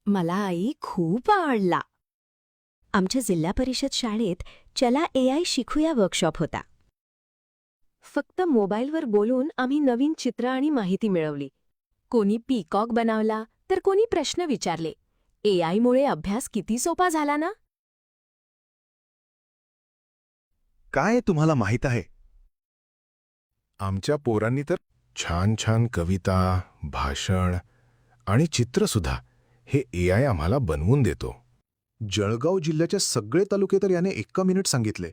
मला आई खूप आवडला. आमच्या जिल्हा परिषद शाळेत चला AI शिकूया वर्कशॉप होता. फक्त मोबाईलवर बोलून आम्ही नवीन चित्र आणि माहिती मिळवली. कोणी पीकॉक बनवला तर कोणी प्रश्न विचारले. AIमुळे अभ्यास किती सोपा झाला ना. काय तुम्हाला माहीत आहे? आमच्या पोरांनी तर छान छान कविता, भाषण आणि चित्रसुद्धा हे AI आम्हाला बनवून देतो. जळगाव जिल्ह्याचे सगळे तालुके तर याने 1 मिनिट सांगितले.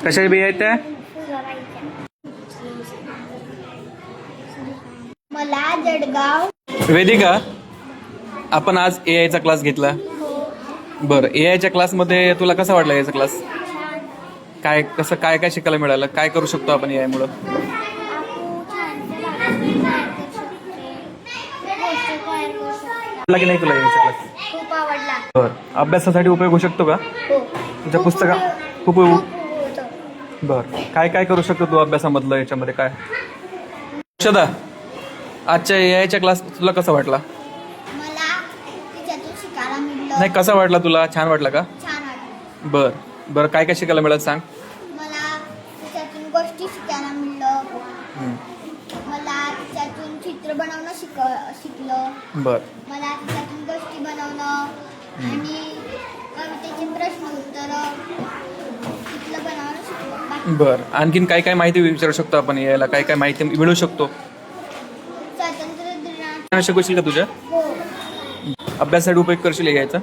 कशाच्या बिया आहेत त्या? मला जळगाव वेदिका, आपण आज AIचा क्लास घेतला. बरं, AIच्या क्लासमध्ये तुला कसा वाटला याचा क्लास? काय कसं काय काय शिकायला मिळालं? काय करू शकतो आपण AIमुळं? आवडला की नाही तुला याचा क्लास? खूप आवडला. बरं, अभ्यासासाठी उपयोग होऊ शकतो का? हो. तुझ्या पुस्तका खूप बरं, काय काय करू शकतो तू अभ्यासामधलं याच्यामध्ये काय? शदा, आजच्या AIच्या क्लास तुला कसा वाटला? मला त्याच्यातून शिकायला मिळालं. नाही, कसा वाटला तुला? छान वाटला का? छान वाटलं. बरं काय काय शिकायला मिळालं सांग? मला त्याच्यातून गोष्टी शिकायला मिळलं. मला त्याच्यातून चित्र बनवणं शिकलं. बरं मला त्याच्यातून गोष्टी बनवणं आणि कवितेचे प्रश्न उत्तर चित्र बनवणं शिकलं. बरं, आणखीन काय काय माहिती विचारू शकतो आपण यायला? काय काय माहिती मिळू शकतो? स्वातंत्र्य दिनात शिकवशील का तुझ्या हो. अभ्यासासाठी उपयोग करशील यायचा?